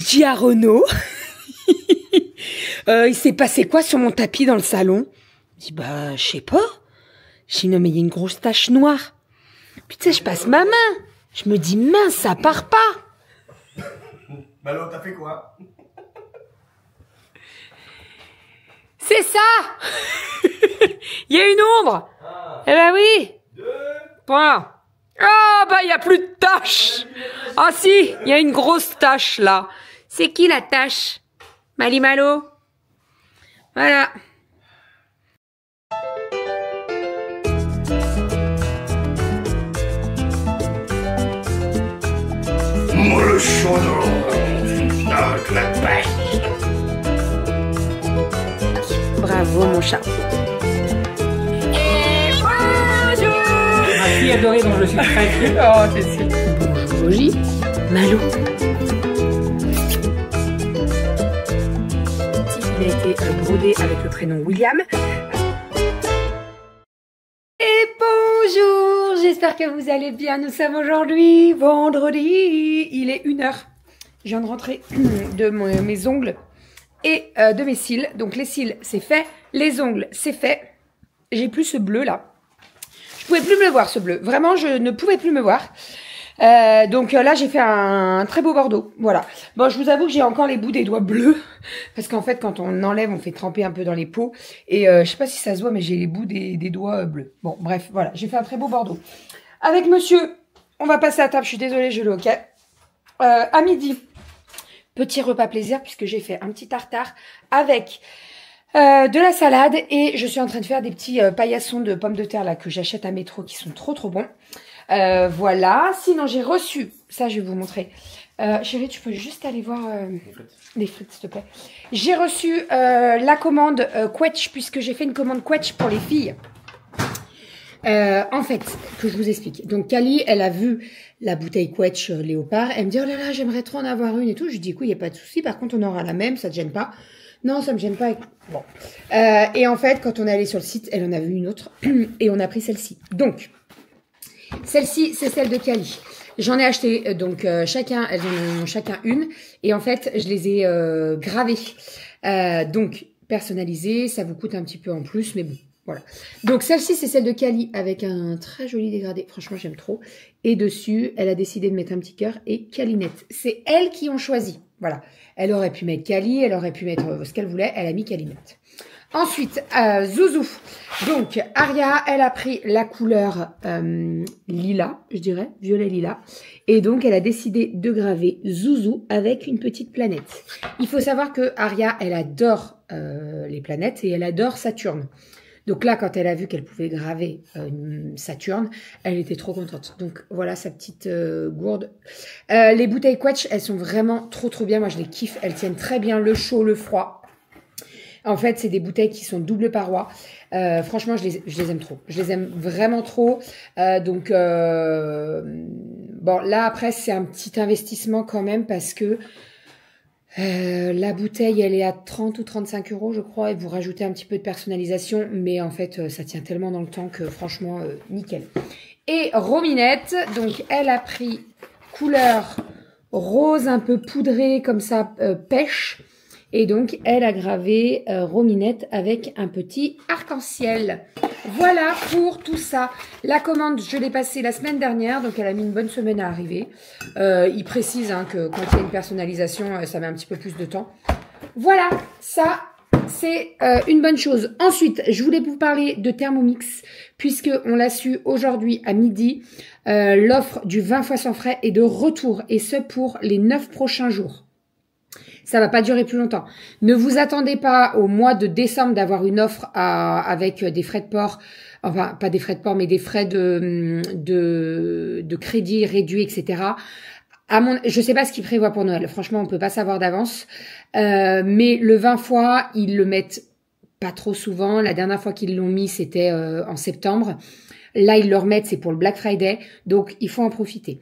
dis à Renaud, il s'est passé quoi sur mon tapis dans le salon? Il dit, bah, je sais pas. Je dis, non, mais il y a une grosse tache noire. Puis tu sais, je passe ma main. Je me dis, mince, ça part pas. Malo, t'as fait quoi? C'est ça. Il y a une ombre. Eh ben oui. Point. Ah, bah, il n'y a plus de tache. Ah si, il y a une grosse tache là. C'est qui la tache? Mali Malo. Voilà. Moi le chaudron, avec la pêche. Bravo mon chat. Ma fille adorée dont je suis très fier. Oh, c'est super. Bonjour Logie. Malou. Il a été brodé avec le prénom William. Et bonjour, j'espère que vous allez bien. Nous sommes aujourd'hui vendredi. Il est 1h. Je viens de rentrer de mes ongles et de mes cils. Donc les cils, c'est fait. Les ongles, c'est fait. J'ai plus ce bleu là. Je pouvais plus me le voir ce bleu. Vraiment, je ne pouvais plus me voir. Donc là, j'ai fait un très beau bordeaux. Voilà. Bon, je vous avoue que j'ai encore les bouts des doigts bleus. Parce qu'en fait, quand on enlève, on fait tremper un peu dans les peaux. Et je sais pas si ça se voit, mais j'ai les bouts des doigts bleus. Bon, bref, voilà. J'ai fait un très beau bordeaux. Avec monsieur, on va passer à table. Je suis désolée, je le ok. À midi, petit repas plaisir, puisque j'ai fait un petit tartare avec de la salade. Et je suis en train de faire des petits paillassons de pommes de terre là que j'achète à Métro qui sont trop trop bons. Voilà, sinon j'ai reçu, ça je vais vous montrer. Chérie, tu peux juste aller voir les frites s'il te plaît. J'ai reçu la commande Quetch, puisque j'ai fait une commande Quetch pour les filles. En fait, que je vous explique. Donc Kali, elle a vu la bouteille Quetch Léopard. Elle me dit, oh là là, j'aimerais trop en avoir une et tout. Je lui dis, écoute, il n'y a pas de souci. Par contre, on aura la même, ça te gêne pas? Non, ça me gêne pas. Bon. Et en fait, quand on est allé sur le site, elle en a vu une autre. Et on a pris celle-ci. Donc, celle-ci, c'est celle de Kali. J'en ai acheté, donc elles en ont chacun une. Et en fait, je les ai gravées. Donc, personnalisées, ça vous coûte un petit peu en plus, mais bon, voilà. Donc, celle-ci, c'est celle de Kali avec un très joli dégradé. Franchement, j'aime trop. Et dessus, elle a décidé de mettre un petit cœur et Kalinette. C'est elles qui ont choisi. Voilà. Elle aurait pu mettre Kali, elle aurait pu mettre ce qu'elle voulait. Elle a mis Kalinette. Ensuite, Zouzou. Donc, Aria, elle a pris la couleur lilas, je dirais, violet lilas. Et donc, elle a décidé de graver Zouzou avec une petite planète. Il faut savoir que Aria, elle adore les planètes et elle adore Saturne. Donc là, quand elle a vu qu'elle pouvait graver Saturne, elle était trop contente. Donc voilà sa petite gourde. Les bouteilles Quetch, elles sont vraiment trop trop bien. Moi, je les kiffe. Elles tiennent très bien le chaud, le froid. En fait, c'est des bouteilles qui sont double paroi. Franchement, je les aime trop. Je les aime vraiment trop. Bon, là, après, c'est un petit investissement quand même parce que la bouteille, elle est à 30 ou 35 €, je crois. Et vous rajoutez un petit peu de personnalisation. Mais en fait, ça tient tellement dans le temps que franchement, nickel. Et Rominette, donc, elle a pris couleur rose un peu poudrée comme ça, pêche. Et donc, elle a gravé Rominette avec un petit arc-en-ciel. Voilà pour tout ça. La commande, je l'ai passée la semaine dernière, donc elle a mis une bonne semaine à arriver. Il précise que quand il y a une personnalisation, ça met un petit peu plus de temps. Voilà, ça, c'est une bonne chose. Ensuite, je voulais vous parler de Thermomix, puisqu'on l'a su aujourd'hui à midi. L'offre du 20 fois sans frais est de retour, et ce pour les 9 prochains jours. Ça va pas durer plus longtemps. Ne vous attendez pas au mois de décembre d'avoir une offre avec des frais de port, enfin pas des frais de port, mais des frais de crédit réduit, etc. Je sais pas ce qu'ils prévoient pour Noël. Franchement, on peut pas savoir d'avance. Mais le 20 fois, ils le mettent pas trop souvent. La dernière fois qu'ils l'ont mis, c'était en septembre. Là, ils le remettent, c'est pour le Black Friday. Donc, il faut en profiter.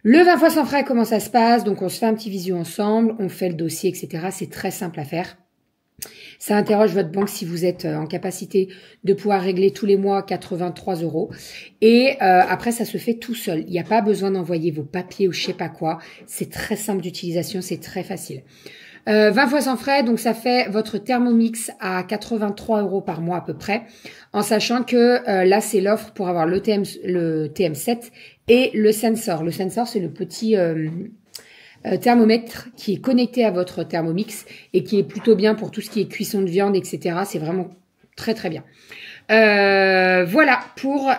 Le 20 fois sans frais, comment ça se passe? Donc, on se fait un petit visio ensemble, on fait le dossier, etc. C'est très simple à faire. Ça interroge votre banque si vous êtes en capacité de pouvoir régler tous les mois 83 €. Et après, ça se fait tout seul. Il n'y a pas besoin d'envoyer vos papiers ou je sais pas quoi. C'est très simple d'utilisation, c'est très facile. 20 fois sans frais, donc ça fait votre Thermomix à 83 € par mois à peu près, en sachant que là, c'est l'offre pour avoir le TM7 et le Sensor. Le Sensor, c'est le petit thermomètre qui est connecté à votre Thermomix et qui est plutôt bien pour tout ce qui est cuisson de viande, etc. C'est vraiment très très bien. Voilà pour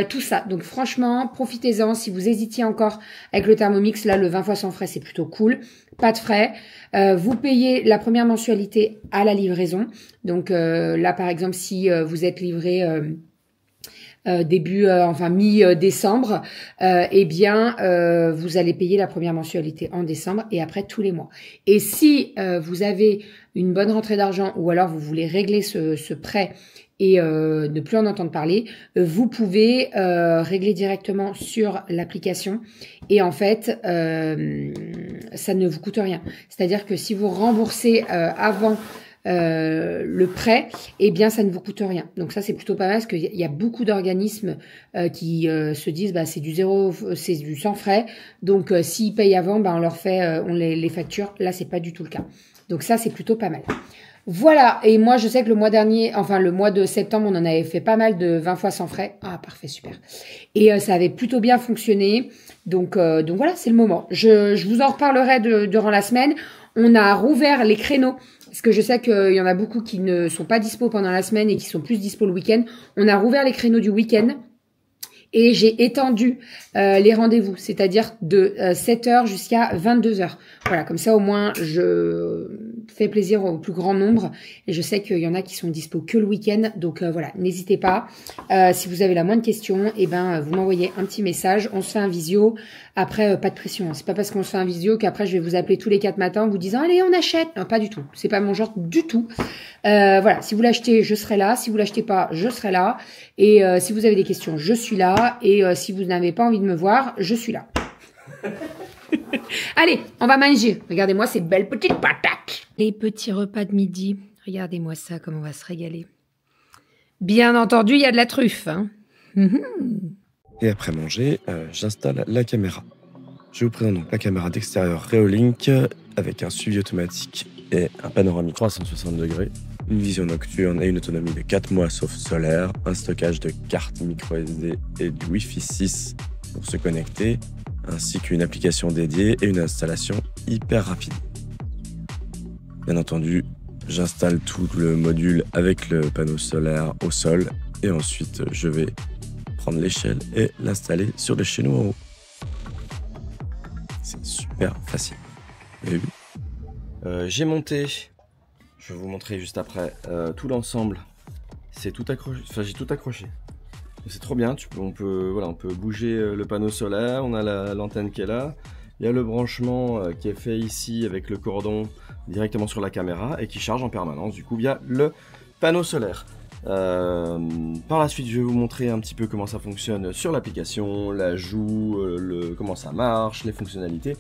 tout ça. Donc franchement, profitez-en. Si vous hésitiez encore avec le Thermomix, là, le 20 fois sans frais, c'est plutôt cool. Pas de frais. Vous payez la première mensualité à la livraison. Donc là, par exemple, si vous êtes livré mi-décembre, eh bien, vous allez payer la première mensualité en décembre et après tous les mois. Et si vous avez une bonne rentrée d'argent ou alors vous voulez régler ce prêt et ne plus en entendre parler, vous pouvez régler directement sur l'application et en fait, ça ne vous coûte rien. C'est-à-dire que si vous remboursez avant le prêt, eh bien ça ne vous coûte rien. Donc ça c'est plutôt pas mal parce qu'il y a beaucoup d'organismes qui se disent bah c'est du zéro, c'est du sans frais. Donc s'ils payent avant, bah on leur fait, on les facture. Là c'est pas du tout le cas. Donc ça c'est plutôt pas mal. Voilà, et moi je sais que le mois dernier, enfin le mois de septembre, on en avait fait pas mal de 20 fois sans frais. Ah parfait, super. Et ça avait plutôt bien fonctionné. Donc voilà, c'est le moment. Je vous en reparlerai durant la semaine. On a rouvert les créneaux, parce que je sais qu'il y en a beaucoup qui ne sont pas dispo pendant la semaine et qui sont plus dispo le week-end. On a rouvert les créneaux du week-end. Et j'ai étendu les rendez-vous, c'est-à-dire de 7h jusqu'à 22h. Voilà, comme ça au moins je fais plaisir au plus grand nombre. Et je sais qu'il y en a qui sont dispo que le week-end. Donc voilà, n'hésitez pas. Si vous avez la moindre question, eh ben vous m'envoyez un petit message. On se fait un visio. Après, pas de pression. C'est pas parce qu'on se fait un visio qu'après je vais vous appeler tous les 4 matins en vous disant allez on achète. Non, pas du tout. C'est pas mon genre du tout. Voilà, si vous l'achetez, je serai là. Si vous l'achetez pas, je serai là. Et si vous avez des questions, je suis là. Et si vous n'avez pas envie de me voir, je suis là. Allez, on va manger. Regardez-moi ces belles petites patates. Les petits repas de midi. Regardez-moi ça, comme on va se régaler. Bien entendu, il y a de la truffe. Hein. Et après manger, j'installe la caméra. Je vous présente donc la caméra d'extérieur Reolink avec un suivi automatique et un panoramique 360 degrés, une vision nocturne et une autonomie de 4 mois sauf solaire, un stockage de cartes micro SD et du Wi-Fi 6 pour se connecter, ainsi qu'une application dédiée et une installation hyper rapide. Bien entendu, j'installe tout le module avec le panneau solaire au sol et ensuite je vais prendre l'échelle et l'installer sur le chéneau en haut. C'est super facile. Vous avez vu ? J'ai monté, je vais vous montrer juste après, tout l'ensemble. C'est tout accroché, enfin j'ai tout accroché. C'est trop bien, on peut bouger le panneau solaire, on a l'antenne qui est là. Il y a le branchement qui est fait ici avec le cordon directement sur la caméra et qui charge en permanence du coup via le panneau solaire. Par la suite, je vais vous montrer un petit peu comment ça fonctionne sur l'application, l'ajout, comment ça marche, les fonctionnalités.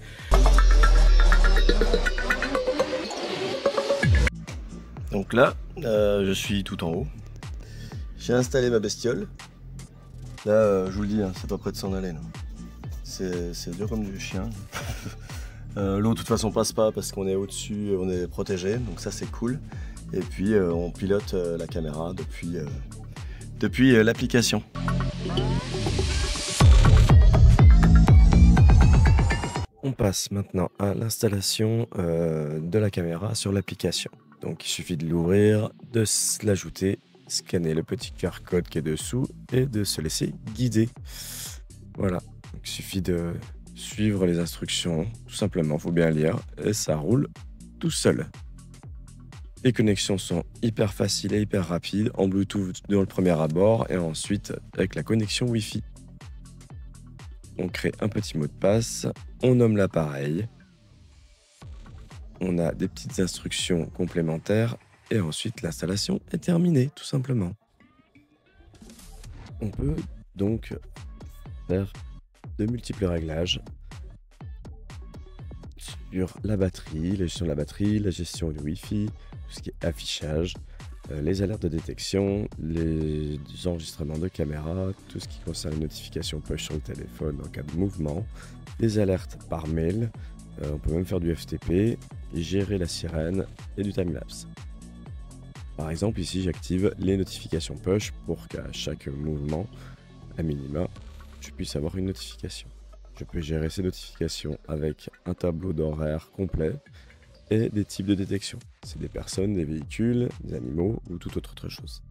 Donc là, je suis tout en haut. J'ai installé ma bestiole. Là, je vous le dis, hein, c'est pas prêt de s'en aller. C'est dur comme du chien. L'eau de toute façon passe pas parce qu'on est au-dessus, on est protégé, donc ça c'est cool. Et puis on pilote la caméra depuis l'application. On passe maintenant à l'installation de la caméra sur l'application. Donc il suffit de l'ouvrir, de l'ajouter, scanner le petit QR code qui est dessous et de se laisser guider. Voilà, donc, il suffit de suivre les instructions, tout simplement, il faut bien lire et ça roule tout seul. Les connexions sont hyper faciles et hyper rapides en Bluetooth dans le premier abord et ensuite avec la connexion Wi-Fi. On crée un petit mot de passe, on nomme l'appareil, on a des petites instructions complémentaires et ensuite l'installation est terminée tout simplement. On peut donc faire de multiples réglages sur la batterie, la gestion de la batterie, la gestion du Wi-Fi, tout ce qui est affichage, les alertes de détection, les enregistrements de caméra, tout ce qui concerne les notifications push sur le téléphone en cas de mouvement, les alertes par mail, on peut même faire du FTP, et gérer la sirène et du timelapse. Par exemple, ici j'active les notifications push pour qu'à chaque mouvement, à minima, je puisse avoir une notification. Je peux gérer ces notifications avec un tableau d'horaire complet et des types de détection. C'est des personnes, des véhicules, des animaux ou toute autre chose.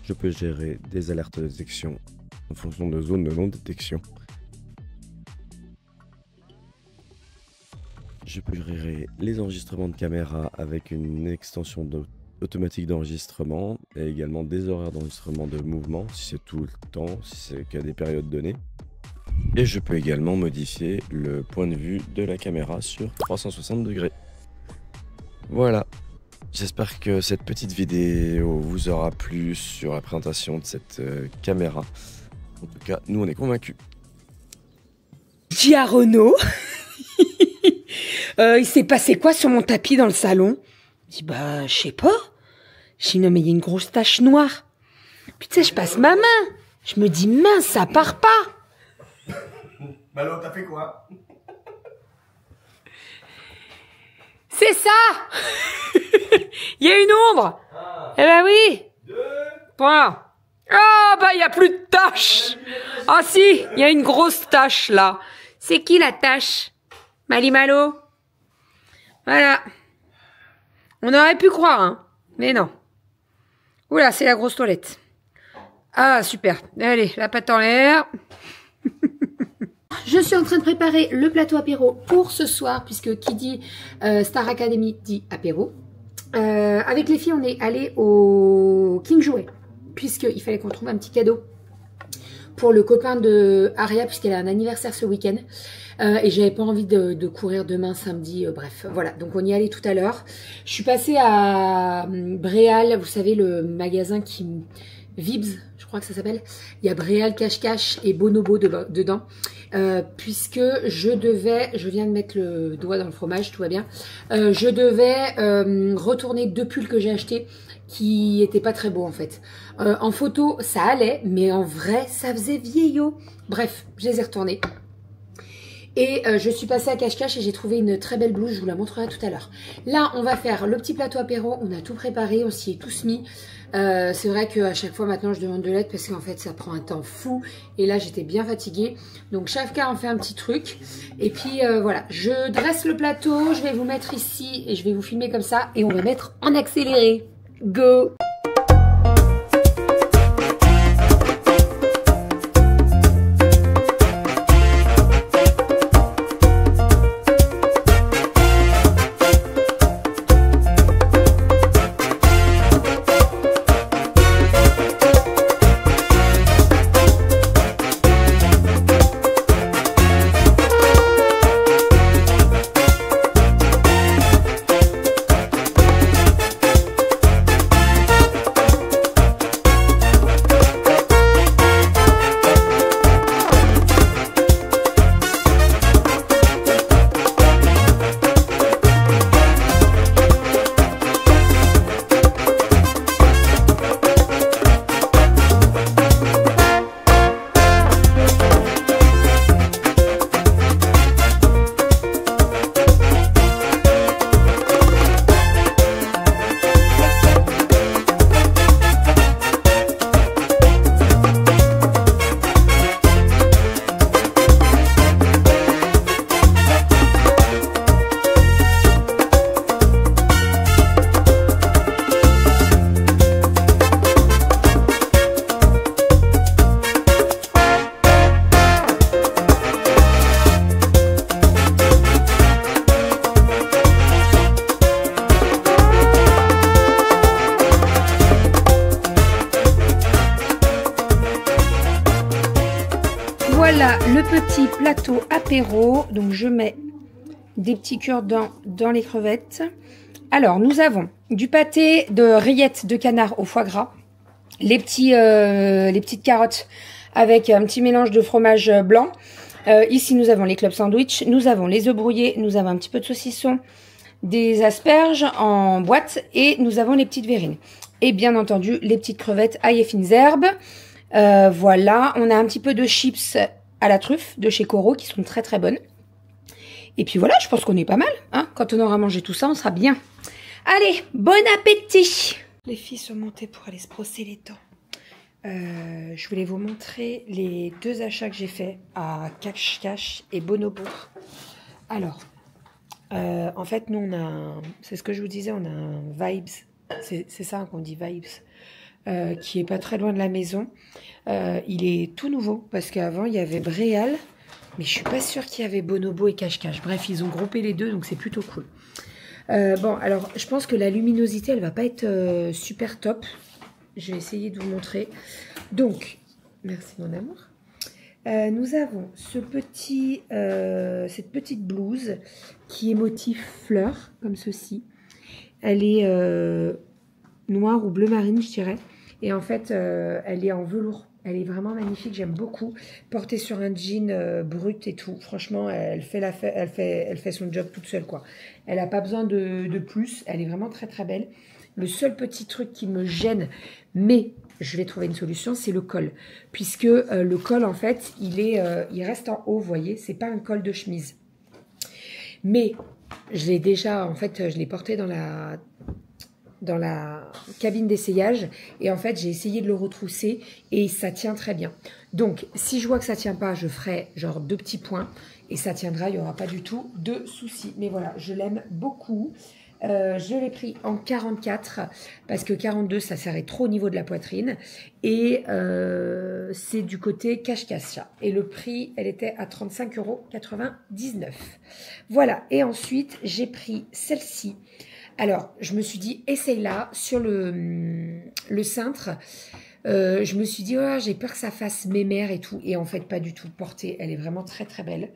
Je peux gérer des alertes de détection en fonction de zones de non-détection. Je peux gérer les enregistrements de caméra avec une extension automatique d'enregistrement et également des horaires d'enregistrement de mouvement si c'est tout le temps, si c'est qu'à des périodes données. Et je peux également modifier le point de vue de la caméra sur 360 degrés. Voilà. J'espère que cette petite vidéo vous aura plu sur la présentation de cette caméra. En tout cas, nous on est convaincus. Dis à Renaud, il s'est passé quoi sur mon tapis dans le salon? Je dis bah je sais pas. Je dis non mais il y a une grosse tache noire. Puis tu sais je passe ma main. Je me dis mince ça part pas. Malo, t'as fait quoi? C'est ça. Il y a une ombre. Eh ben oui. Point. Ah bah il y a plus de tache. Ah si, il y a une grosse tache là. C'est qui la tache? Malo. Voilà. On aurait pu croire, hein. Mais non. Oula, c'est la grosse toilette. Ah, super. Allez, la patte en l'air. Je suis en train de préparer le plateau apéro pour ce soir, puisque qui dit Star Academy dit apéro. Avec les filles, on est allé au King Jouet, puisqu'il fallait qu'on trouve un petit cadeau pour le copain de Aria, puisqu'elle a un anniversaire ce week-end. Et j'avais pas envie de courir demain, samedi, bref. Voilà, donc on y allait tout à l'heure. Je suis passée à Bréal, vous savez, le magasin qui... Vibs, je crois que ça s'appelle. Il y a Bréal, Cache-Cache et Bonobo dedans. Puisque je viens de mettre le doigt dans le fromage, tout va bien. Je devais retourner 2 pulls que j'ai achetés qui étaient pas très beaux en fait. En photo, ça allait, mais en vrai, ça faisait vieillot. Bref, je les ai retournés. Et je suis passée à Cache-Cache et j'ai trouvé une très belle blouse, je vous la montrerai tout à l'heure. Là, on va faire le petit plateau apéro, on a tout préparé, on s'y est tous mis. C'est vrai qu'à chaque fois maintenant je demande de l'aide parce qu'en fait ça prend un temps fou. Et là j'étais bien fatiguée. Donc chacun en fait un petit truc. Et puis voilà, je dresse le plateau, je vais vous mettre ici et je vais vous filmer comme ça. Et on va mettre en accéléré. Go! Voilà le petit plateau apéro. Donc je mets des petits cure-dents dans les crevettes. Alors, nous avons du pâté de rillettes de canard au foie gras, les petites carottes avec un petit mélange de fromage blanc. Ici, nous avons les club sandwich, nous avons les œufs brouillés, nous avons un petit peu de saucisson, des asperges en boîte et nous avons les petites verrines. Et bien entendu, les petites crevettes ail et fines herbes. Voilà, on a un petit peu de chips à la truffe de chez Coro qui sont très très bonnes. Et puis voilà, je pense qu'on est pas mal. Hein. Quand on aura mangé tout ça, on sera bien. Allez, bon appétit! Les filles sont montées pour aller se brosser les dents. Je voulais vous montrer les 2 achats que j'ai faits à Cache-Cache et Bonobo. Alors, en fait, nous, on a c'est ce que je vous disais, on a un Vibes. C'est ça qu'on dit Vibes. Qui est pas très loin de la maison. Il est tout nouveau parce qu'avant, il y avait Bréal. Mais je suis pas sûre qu'il y avait Bonobo et Cache-Cache. Bref, ils ont groupé les deux, donc c'est plutôt cool. Bon, alors, je pense que la luminosité, elle va pas être super top. Je vais essayer de vous montrer. Donc, merci mon amour. Nous avons cette petite blouse qui est motif fleur, comme ceci. Elle est noire ou bleu marine, je dirais. Et en fait, elle est en velours. Elle est vraiment magnifique, j'aime beaucoup. Portée sur un jean brut et tout. Franchement, elle fait son job toute seule, quoi. Elle n'a pas besoin de plus. Elle est vraiment très, très belle. Le seul petit truc qui me gêne, mais je vais trouver une solution, c'est le col. Puisque le col, en fait, il reste en haut, vous voyez. C'est pas un col de chemise. Mais je l'ai déjà, en fait, je l'ai porté dans la cabine d'essayage et en fait j'ai essayé de le retrousser et ça tient très bien. Donc si je vois que ça tient pas, je ferai genre 2 petits points et ça tiendra, il n'y aura pas du tout de souci. Mais voilà, je l'aime beaucoup. Je l'ai pris en 44 parce que 42 ça serait trop au niveau de la poitrine et c'est du côté Cache-Cache et le prix elle était à 35,99 €. Voilà, et ensuite j'ai pris celle-ci. Alors, je me suis dit, essaye-la sur le cintre. Je me suis dit, oh, j'ai peur que ça fasse mémère et tout. Et en fait, pas du tout. Portée, elle est vraiment très, très belle.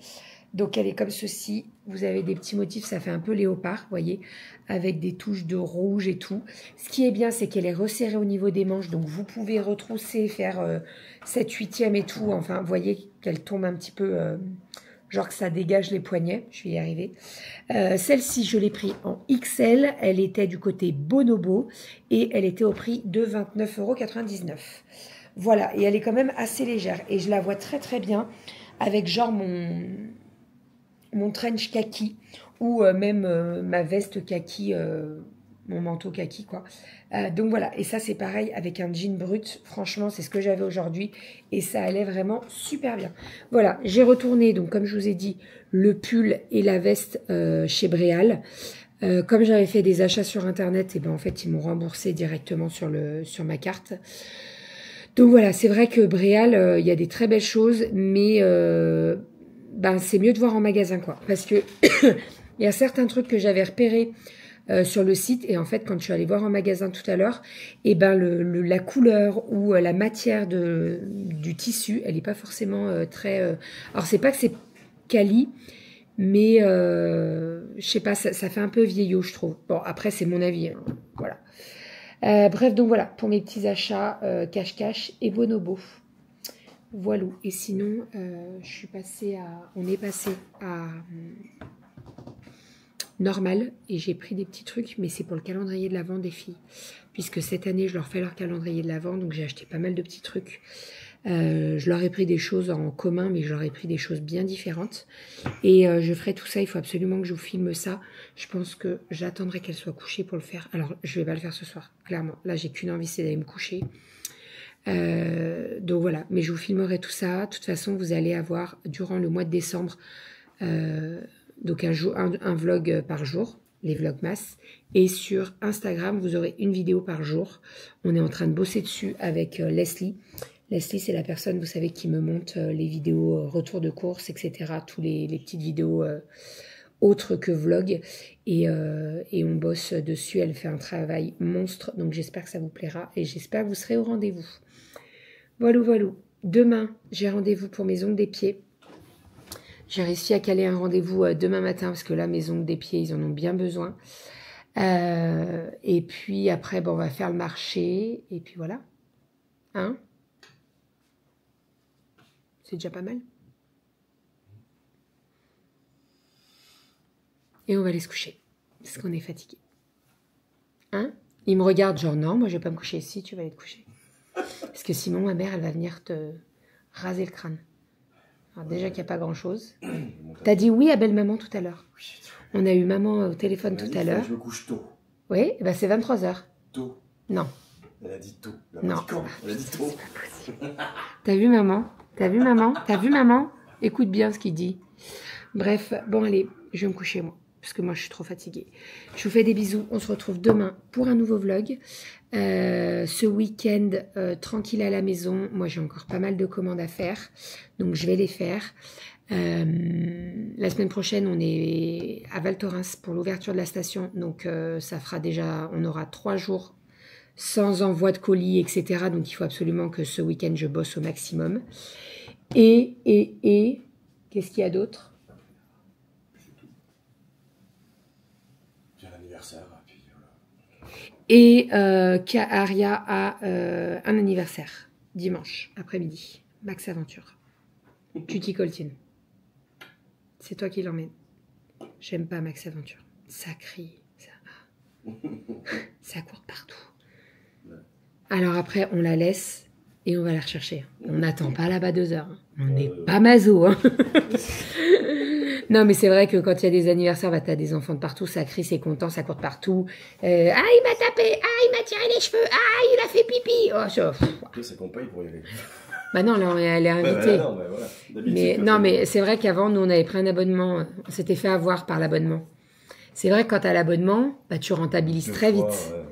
Donc, elle est comme ceci. Vous avez des petits motifs, ça fait un peu léopard, vous voyez, avec des touches de rouge et tout. Ce qui est bien, c'est qu'elle est resserrée au niveau des manches. Donc, vous pouvez retrousser, faire 7/8e et tout. Enfin, vous voyez qu'elle tombe un petit peu... genre que ça dégage les poignets, je vais y arriver. Celle-ci, je l'ai pris en XL. Elle était du côté Bonobo et elle était au prix de 29,99 €. Voilà, et elle est quand même assez légère. Et je la vois très très bien avec genre mon trench kaki ou même ma veste kaki, mon manteau kaki, quoi. Donc voilà, et ça c'est pareil avec un jean brut. Franchement, c'est ce que j'avais aujourd'hui et ça allait vraiment super bien. Voilà, j'ai retourné, donc comme je vous ai dit, le pull et la veste chez Bréal. Comme j'avais fait des achats sur internet, et ben en fait ils m'ont remboursé directement sur ma carte. Donc voilà, c'est vrai que Bréal, il y a des très belles choses, mais ben c'est mieux de voir en magasin, quoi, parce que il y a certains trucs que j'avais repérés sur le site et en fait quand je suis allée voir en magasin tout à l'heure, et ben la couleur ou la matière du tissu, elle n'est pas forcément très alors c'est pas que c'est quali, mais je sais pas, ça fait un peu vieillot, je trouve. Bon, après c'est mon avis, hein. Voilà. Bref, donc voilà pour mes petits achats Cache-Cache et Bonobo. Voilà. Et sinon on est passé à Normal et j'ai pris des petits trucs, mais c'est pour le calendrier de l'Avent des filles, puisque cette année je leur fais leur calendrier de l'Avent, donc j'ai acheté pas mal de petits trucs. Je leur ai pris des choses en commun, mais je leur ai pris des choses bien différentes et je ferai tout ça. Il faut absolument que je vous filme ça. Je pense que j'attendrai qu'elle soit couchée pour le faire. Alors je vais pas le faire ce soir, clairement, là j'ai qu'une envie, c'est d'aller me coucher. Donc voilà, mais je vous filmerai tout ça. De toute façon vous allez avoir durant le mois de décembre donc un vlog par jour, les vlogmas. Et sur Instagram, vous aurez une vidéo par jour. On est en train de bosser dessus avec Leslie. Leslie, c'est la personne, vous savez, qui me monte les vidéos retour de course, etc. Tous les petites vidéos autres que vlog. Et on bosse dessus. Elle fait un travail monstre. Donc j'espère que ça vous plaira. Et j'espère que vous serez au rendez-vous. Voilà, voilà. Demain, j'ai rendez-vous pour mes ongles des pieds. J'ai réussi à caler un rendez-vous demain matin parce que là, mes ongles des pieds, ils en ont bien besoin. Et puis après, bon, on va faire le marché. Et puis voilà. Hein? C'est déjà pas mal. Et on va aller se coucher. Parce qu'on est fatigué. Hein? Il me regarde genre non, moi je vais pas me coucher ici, tu vas aller te coucher. Parce que sinon ma mère elle va venir te raser le crâne. Alors déjà qu'il n'y a pas grand chose. T'as dit oui à belle maman tout à l'heure. On a eu maman au téléphone tout à l'heure. Je me couche tôt. Oui, bah c'est 23h. Tôt. Non. Elle a dit tôt. Non. Elle a dit tôt. T'as vu maman? T'as vu maman? T'as vu maman? Écoute bien ce qu'il dit. Bref, bon allez, je vais me coucher moi. Parce que moi je suis trop fatiguée. Je vous fais des bisous. On se retrouve demain pour un nouveau vlog. Ce week-end, tranquille à la maison. Moi j'ai encore pas mal de commandes à faire. Donc je vais les faire. La semaine prochaine, on est à Val Thorens pour l'ouverture de la station. Donc ça fera déjà, on aura 3 jours sans envoi de colis, etc. Donc il faut absolument que ce week-end je bosse au maximum. Et qu'est-ce qu'il y a d'autre? Et Aria a un anniversaire, dimanche, après-midi. Max Aventure. Tu t'y coltines. C'est toi qui l'emmène. J'aime pas Max Aventure. Ça crie, ça court partout. Alors après, on la laisse et on va la rechercher. On n'attend pas là-bas 2 heures. On n'est pas maso. Hein. Non, mais c'est vrai que quand il y a des anniversaires, bah, t'as des enfants de partout, ça crie, c'est content, ça court partout. Ah, il m'a tapé, ah, il m'a tiré les cheveux, ah, il a fait pipi. Oh, Après, c'est qu'on paye pour y aller. Bah non, là, elle est invitée. Non, bah, voilà. Mais, non, mais c'est vrai qu'avant, nous, on avait pris un abonnement. On s'était fait avoir par l'abonnement. C'est vrai que quand t'as l'abonnement, bah, tu rentabilises très vite. Ouais.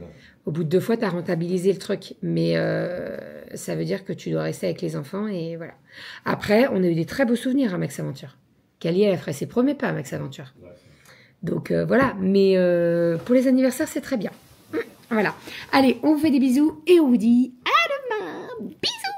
Au bout de 2 fois, tu as rentabilisé le truc. Mais ça veut dire que tu dois rester avec les enfants et voilà. Après, on a eu des très beaux souvenirs à Max Aventure. Cali, elle a fait ses premiers pas à Max Aventure. Ouais. Donc voilà. Mais pour les anniversaires, c'est très bien. Voilà. Allez, on vous fait des bisous et on vous dit à demain. Bisous.